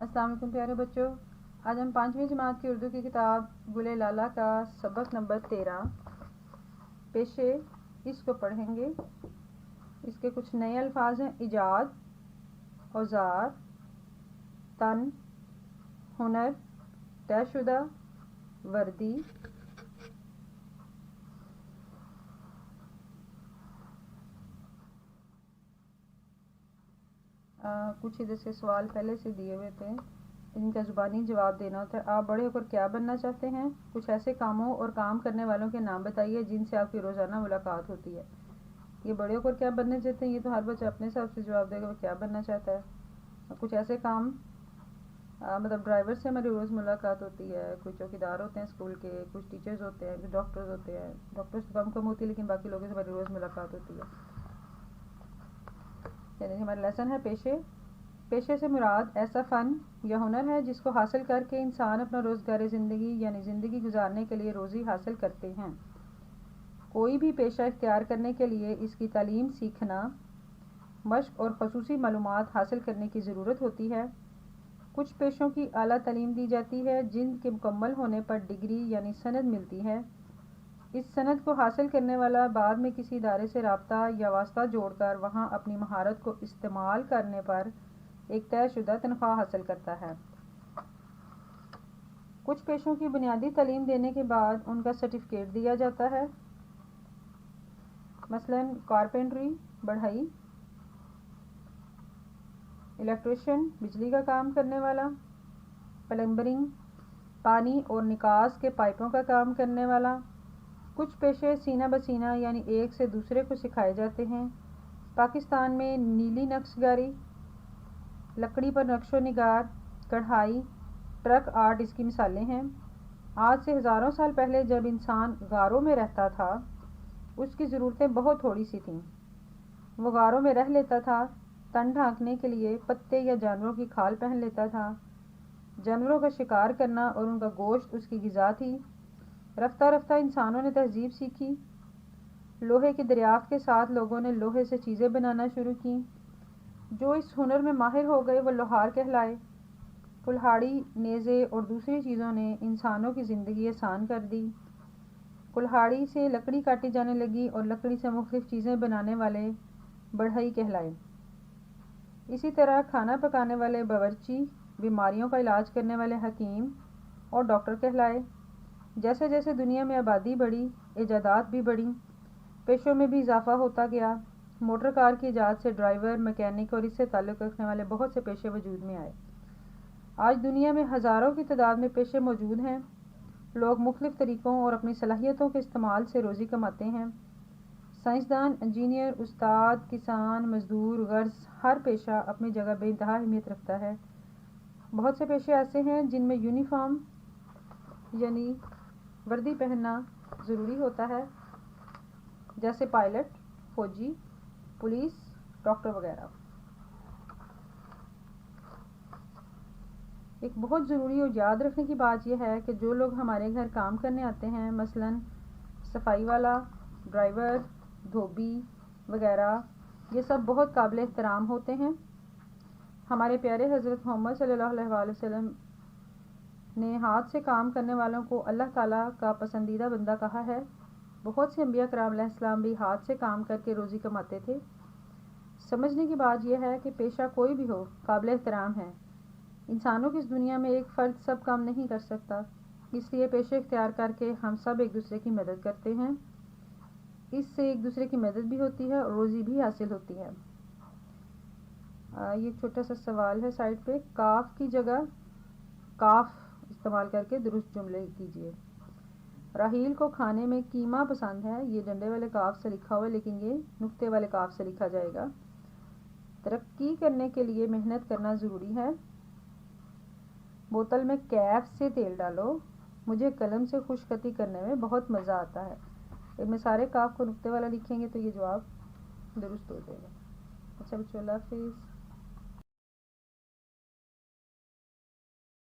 السلام علیکم پیارے بچوں، آج ہم 5ویں جماعت کی اردو کی کتاب گلِ لالا کا سبق نمبر 13 پیشے اس کو پڑھیں گے۔ اس کے کچھ نئے الفاظ ہیں: ایجاد، اوزار، تن، ہنر، طے شدہ، وردی۔ کچھ ادھر سے سوال پہلے سے دیے ہوئے تھے، ان کا زبانی جواب دینا ہوتا ہے۔ آپ بڑے ہو کر کیا بننا چاہتے ہیں؟ کچھ ایسے کاموں اور کام کرنے والوں کے نام بتائیے جن سے آپ کی روزانہ ملاقات ہوتی ہے۔ یہ بڑے ہو کر کیا بننا چاہتے ہیں، یہ تو ہر بچہ اپنے حساب سے جواب دے گا وہ کیا بننا چاہتا ہے۔ کچھ ایسے کام مطلب ڈرائیور سے ہماری روز ملاقات ہوتی ہے، کچھ چوکیدار ہوتے ہیں اسکول کے، کچھ ٹیچرز ہوتے ہیں، کچھ ڈاکٹرز ہوتے ہیں۔ ڈاکٹرز کم ہوتی ہے لیکن باقی لوگوں سے ہماری روز ملاقات ہوتی ہے۔ یعنی ہمارا لیسن ہے پیشے۔ پیشے سے مراد ایسا فن یا ہنر ہے جس کو حاصل کر کے انسان اپنا روزگار زندگی یعنی زندگی گزارنے کے لیے روزی حاصل کرتے ہیں۔ کوئی بھی پیشہ اختیار کرنے کے لیے اس کی تعلیم سیکھنا، مشق اور خصوصی معلومات حاصل کرنے کی ضرورت ہوتی ہے۔ کچھ پیشوں کی اعلیٰ تعلیم دی جاتی ہے جن کے مکمل ہونے پر ڈگری یعنی سند ملتی ہے۔ اس سند کو حاصل کرنے والا بعد میں کسی ادارے سے رابطہ یا واسطہ جوڑ کر وہاں اپنی مہارت کو استعمال کرنے پر ایک طے شدہ تنخواہ حاصل کرتا ہے۔ کچھ پیشوں کی بنیادی تعلیم دینے کے بعد ان کا سرٹیفکیٹ دیا جاتا ہے، مثلاً کارپینٹری بڑھئی، الیکٹریشین بجلی کا کام کرنے والا، پلمبرنگ پانی اور نکاس کے پائپوں کا کام کرنے والا۔ کچھ پیشے سینہ بسینہ یعنی ایک سے دوسرے کو سکھائے جاتے ہیں۔ پاکستان میں نیلی نقش کاری، لکڑی پر نقش و نگار، کڑھائی، ٹرک آرٹ اس کی مثالیں ہیں۔ آج سے ہزاروں سال پہلے جب انسان غاروں میں رہتا تھا اس کی ضرورتیں بہت تھوڑی سی تھیں۔ وہ غاروں میں رہ لیتا تھا، تن ڈھانکنے کے لیے پتے یا جانوروں کی کھال پہن لیتا تھا۔ جانوروں کا شکار کرنا اور ان کا گوشت اس کی غذا تھی۔ رفتہ رفتہ انسانوں نے تہذیب سیکھی۔ لوہے کی دریافت کے ساتھ لوگوں نے لوہے سے چیزیں بنانا شروع کیں۔ جو اس ہنر میں ماہر ہو گئے وہ لوہار کہلائے۔ کلہاڑی، نیزے اور دوسری چیزوں نے انسانوں کی زندگی آسان کر دی۔ کلہاڑی سے لکڑی کاٹی جانے لگی اور لکڑی سے مختلف چیزیں بنانے والے بڑھئی کہلائے۔ اسی طرح کھانا پکانے والے باورچی، بیماریوں کا علاج کرنے والے حکیم اور ڈاکٹر کہلائے۔ جیسے جیسے دنیا میں آبادی بڑھی، ایجادات بھی بڑھیں، پیشوں میں بھی اضافہ ہوتا گیا۔ موٹر کار کی ایجاد سے ڈرائیور، میکینک اور اس سے تعلق رکھنے والے بہت سے پیشے وجود میں آئے۔ آج دنیا میں ہزاروں کی تعداد میں پیشے موجود ہیں۔ لوگ مختلف طریقوں اور اپنی صلاحیتوں کے استعمال سے روزی کماتے ہیں۔ سائنسدان، انجینئر، استاد، کسان، مزدور، غرض ہر پیشہ اپنی جگہ بے انتہا اہمیت رکھتا ہے۔ بہت سے پیشے ایسے ہیں جن میں یونیفارم یعنی وردی پہننا ضروری ہوتا ہے، جیسے پائلٹ، فوجی، پولیس، ڈاکٹر وغیرہ۔ ایک بہت ضروری اور یاد رکھنے کی بات یہ ہے کہ جو لوگ ہمارے گھر کام کرنے آتے ہیں، مثلاً صفائی والا، ڈرائیور، دھوبی وغیرہ، یہ سب بہت قابل احترام ہوتے ہیں۔ ہمارے پیارے حضرت محمد صلی اللہ علیہ وسلم نے ہاتھ سے کام کرنے والوں کو اللہ تعالیٰ کا پسندیدہ بندہ کہا ہے۔ بہت سے انبیاء کرام علیہ السلام بھی ہاتھ سے کام کر کے روزی کماتے تھے۔ سمجھنے کی بات یہ ہے کہ پیشہ کوئی بھی ہو قابل احترام ہے۔ انسانوں کی اس دنیا میں ایک فرد سب کام نہیں کر سکتا، اس لیے پیشے اختیار کر کے ہم سب ایک دوسرے کی مدد کرتے ہیں۔ اس سے ایک دوسرے کی مدد بھی ہوتی ہے اور روزی بھی حاصل ہوتی ہے۔ یہ چھوٹا سا سوال ہے سائٹ پہ، کاف کی جگہ کاف استعمال کر کے درست جملے کیجیے۔ راحیل کو کھانے میں قیمہ پسند ہے، یہ ڈنڈے والے کاف سے لکھا ہوا ہے لیکن یہ نقطے والے کاف سے لکھا جائے گا۔ ترقی کرنے کے لیے محنت کرنا ضروری ہے۔ بوتل میں کیپ سے تیل ڈالو، مجھے قلم سے خشک خطی کرنے میں بہت مزہ آتا ہے۔ جب میں سارے کاف کو نقطے والا لکھیں گے تو یہ جواب درست ہو جائے گا۔ اچھا بچوں، اللہ حافظ۔